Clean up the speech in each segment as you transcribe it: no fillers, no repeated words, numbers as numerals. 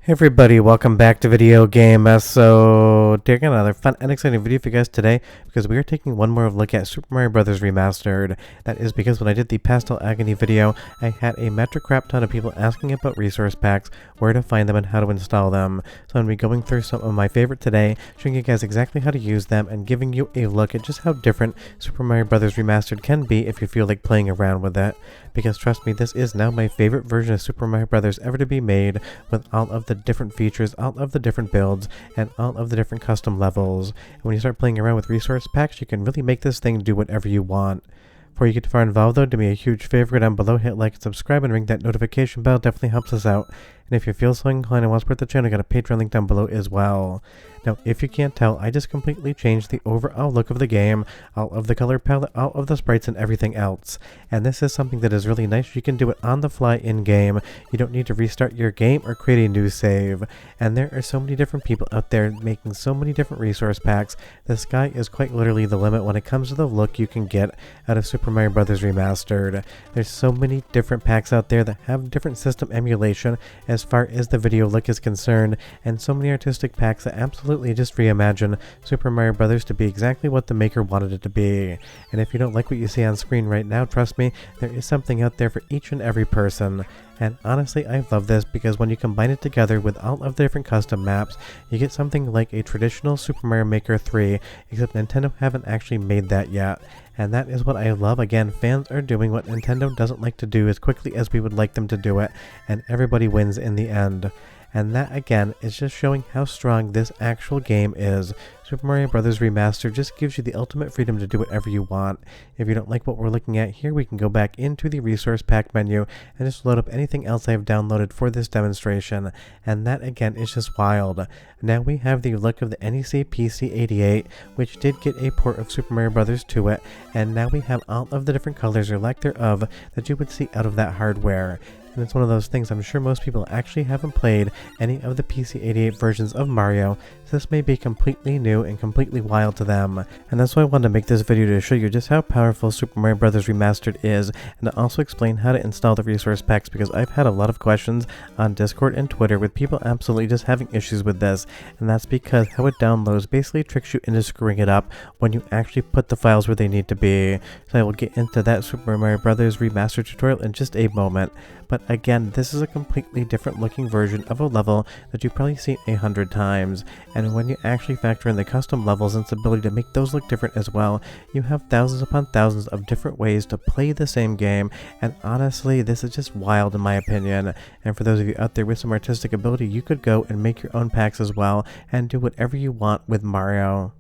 Hey everybody, welcome back to Video Game. Taking another fun and exciting video for you guys today because we are taking one more look at Super Mario Bros Remastered. That is because when I did the Pastel Agony video, I had a metric crap ton of people asking about resource packs, where to find them, and how to install them. So I'm going to be going through some of my favorite today, showing you guys exactly how to use them, and giving you a look at just how different Super Mario Bros Remastered can be if you feel like playing around with it. Because trust me, this is now my favorite version of Super Mario Bros. Ever to be made, with all of the different features, all of the different builds, and all of the different custom levels. And when you start playing around with resource packs, you can really make this thing do whatever you want. Before you get too far involved though, do me a huge favor down below, hit like and subscribe and ring that notification bell, definitely helps us out. And if you feel so inclined and want to support the channel, I got a Patreon link down below as well. Now, if you can't tell, I just completely changed the overall look of the game, all of the color palette, all of the sprites, and everything else. And this is something that is really nice. You can do it on the fly in-game. You don't need to restart your game or create a new save. And there are so many different people out there making so many different resource packs. The sky is quite literally the limit when it comes to the look you can get out of Super Mario Bros. Remastered. There's so many different packs out there that have different system emulation as far as the video look is concerned, and so many artistic packs that absolutely just reimagine Super Mario Bros. To be exactly what the maker wanted it to be. And if you don't like what you see on screen right now, trust me, there is something out there for each and every person. And honestly, I love this because when you combine it together with all of the different custom maps, you get something like a traditional Super Mario Maker 3, except Nintendo haven't actually made that yet. And that is what I love. Again, fans are doing what Nintendo doesn't like to do as quickly as we would like them to do it, and everybody wins in the end. And that, again, is just showing how strong this actual game is. Super Mario Bros. Remastered just gives you the ultimate freedom to do whatever you want. If you don't like what we're looking at here, we can go back into the resource pack menu and just load up anything else I have downloaded for this demonstration. And that, again, is just wild. Now we have the look of the NEC PC-88, which did get a port of Super Mario Bros. To it, and now we have all of the different colors, or lack thereof, that you would see out of that hardware. And it's one of those things I'm sure most people actually haven't played any of the PC-88 versions of Mario, so this may be completely new and completely wild to them. And that's why I wanted to make this video, to show you just how powerful Super Mario Bros. Remastered is, and to also explain how to install the resource packs, because I've had a lot of questions on Discord and Twitter with people absolutely just having issues with this, and that's because how it downloads basically tricks you into screwing it up when you actually put the files where they need to be. So I will get into that Super Mario Bros. Remastered tutorial in just a moment. But again, this is a completely different looking version of a level that you've probably seen 100 times. And when you actually factor in the custom levels and its ability to make those look different as well, you have thousands upon thousands of different ways to play the same game. And honestly, this is just wild in my opinion. And for those of you out there with some artistic ability, you could go and make your own packs as well and do whatever you want with Mario.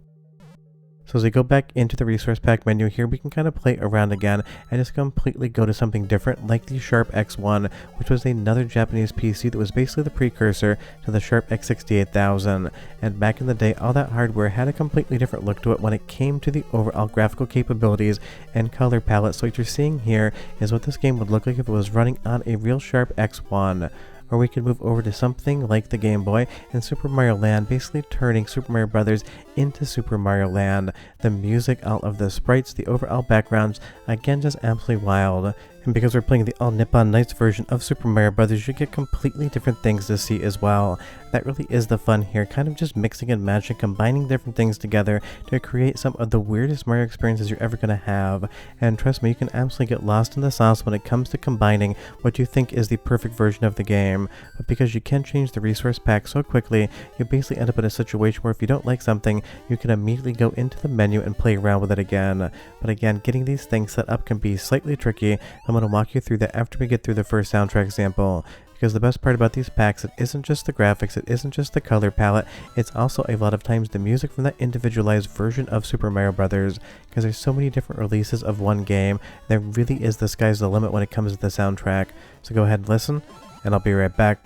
So as we go back into the resource pack menu here, we can kind of play around again and just completely go to something different, like the Sharp X1, which was another Japanese PC that was basically the precursor to the Sharp X68000. And back in the day, all that hardware had a completely different look to it when it came to the overall graphical capabilities and color palette. So what you're seeing here is what this game would look like if it was running on a real Sharp X1. Or we could move over to something like the Game Boy and Super Mario Land, basically turning Super Mario Bros. Into Super Mario Land. The music, all of the sprites, the overall backgrounds, again just absolutely wild. And because we're playing the All Nippon Nights version of Super Mario Bros., you get completely different things to see as well. That really is the fun here, kind of just mixing and matching, combining different things together to create some of the weirdest Mario experiences you're ever going to have. And trust me, you can absolutely get lost in the sauce when it comes to combining what you think is the perfect version of the game. But because you can change the resource pack so quickly, you basically end up in a situation where if you don't like something, you can immediately go into the menu and play around with it again. But again, getting these things set up can be slightly tricky. I'm going to walk you through that after we get through the first soundtrack sample. Because the best part about these packs, it isn't just the graphics, it isn't just the color palette, it's also a lot of times the music from that individualized version of Super Mario Bros. Because there's so many different releases of one game, there really is the sky's the limit when it comes to the soundtrack. So go ahead and listen, and I'll be right back.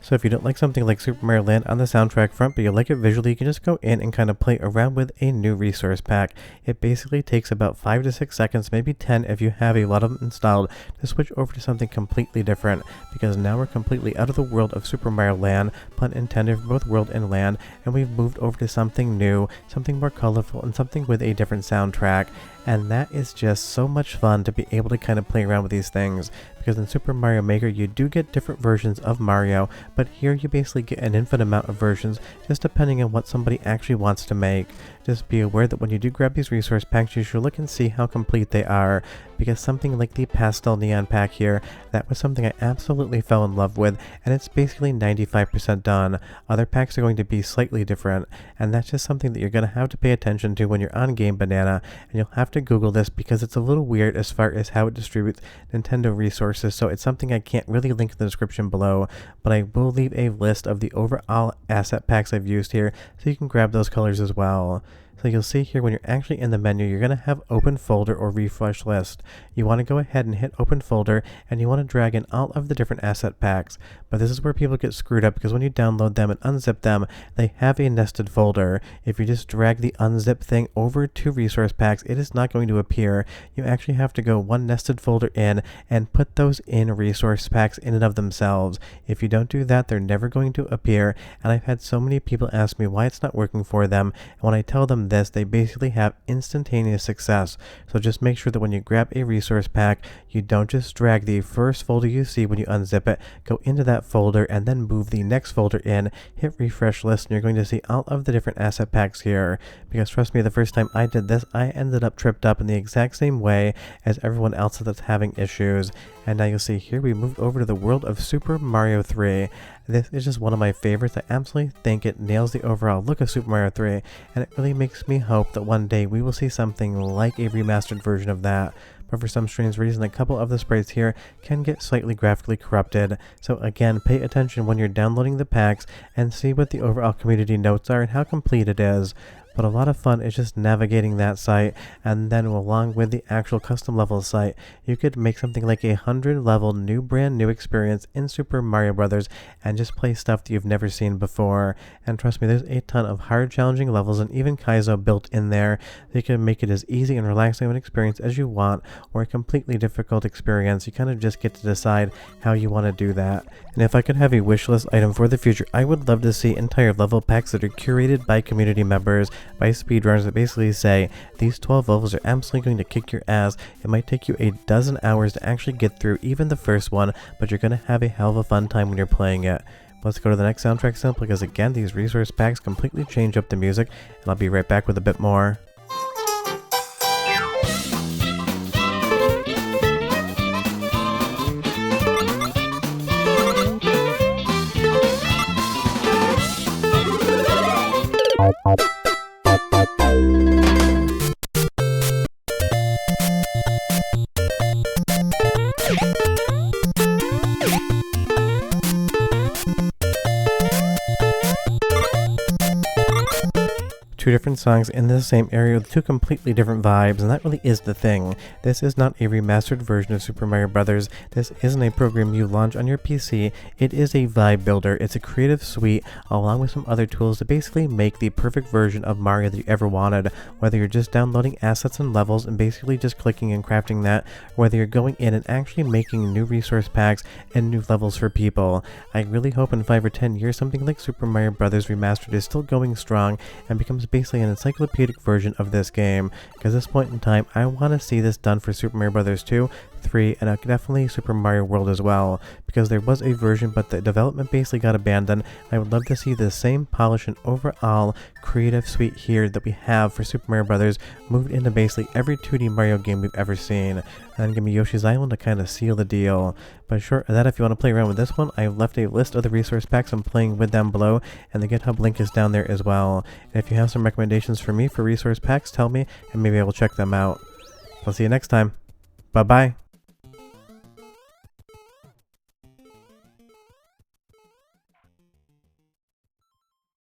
So if you don't like something like Super Mario Land on the soundtrack front, but you like it visually, you can just go in and kind of play around with a new resource pack. It basically takes about 5 to 6 seconds, maybe 10 if you have a lot of them installed, to switch over to something completely different, because now we're completely out of the world of Super Mario Land, pun intended for both world and land, and we've moved over to something new, something more colorful, and something with a different soundtrack. And that is just so much fun to be able to kind of play around with these things, because in Super Mario Maker you do get different versions of Mario, but here you basically get an infinite amount of versions, just depending on what somebody actually wants to make. Just be aware that when you do grab these resource packs, you should look and see how complete they are, because something like the Pastel Neon pack here, that was something I absolutely fell in love with, and it's basically 95% done. Other packs are going to be slightly different, and that's just something that you're going to have to pay attention to when you're on Game Banana, and you'll have to Google this because it's a little weird as far as how it distributes Nintendo resources, so it's something I can't really link in the description below, but I will leave a list of the overall asset packs I've used here, so you can grab those colors as well. So you'll see here when you're actually in the menu, you're going to have open folder or refresh list. You want to go ahead and hit open folder, and you want to drag in all of the different asset packs. But this is where people get screwed up, because when you download them and unzip them, they have a nested folder. If you just drag the unzip thing over to resource packs, it is not going to appear. You actually have to go one nested folder in and put those in resource packs in and of themselves. If you don't do that, they're never going to appear, and I've had so many people ask me why it's not working for them, and when I tell them this, they basically have instantaneous success. So just make sure that when you grab a resource pack, you don't just drag the first folder you see when you unzip it, go into that folder and then move the next folder in, hit refresh list, and you're going to see all of the different asset packs here. Because trust me, the first time I did this, I ended up tripped up in the exact same way as everyone else that's having issues. And now you'll see here we moved over to the world of Super Mario 3. This is just one of my favorites. I absolutely think it nails the overall look of Super Mario 3, and it really makes me hope that one day we will see something like a remastered version of that. But for some strange reason, a couple of the sprites here can get slightly graphically corrupted. So again, pay attention when you're downloading the packs and see what the overall community notes are and how complete it is. But a lot of fun is just navigating that site, and then along with the actual custom level site, you could make something like a 100 level brand new experience in Super Mario Bros. And just play stuff that you've never seen before. And trust me, there's a ton of hard challenging levels and even Kaizo built in there. You can make it as easy and relaxing of an experience as you want, or a completely difficult experience. You kind of just get to decide how you want to do that. And if I could have a wishlist item for the future, I would love to see entire level packs that are curated by community members, by speedrunners, that basically say, these 12 levels are absolutely going to kick your ass. It might take you a dozen hours to actually get through even the first one, but you're going to have a hell of a fun time when you're playing it. Let's go to the next soundtrack sample, because again, these resource packs completely change up the music, and I'll be right back with a bit more. Two different songs in the same area with two completely different vibes, and that really is the thing. This is not a remastered version of Super Mario Bros. This isn't a program you launch on your PC. It is a vibe builder. It's a creative suite along with some other tools to basically make the perfect version of Mario that you ever wanted. Whether you're just downloading assets and levels and basically just clicking and crafting that, or whether you're going in and actually making new resource packs and new levels for people. I really hope in 5 or 10 years something like Super Mario Bros. Remastered is still going strong and becomes basically an encyclopedic version of this game, because at this point in time I want to see this done for Super Mario Bros. 2, 3, and definitely Super Mario World as well, because there was a version but the development basically got abandoned. I would love to see the same polish and overall creative suite here that we have for Super Mario Bros. Moved into basically every 2D Mario game we've ever seen, and then give me Yoshi's Island to kind of seal the deal. But short of that, if you want to play around with this one, I've left a list of the resource packs I'm playing with down below, and the GitHub link is down there as well. And if you have some recommendations for me for resource packs, tell me, and maybe I will check them out. I'll see you next time. Bye bye.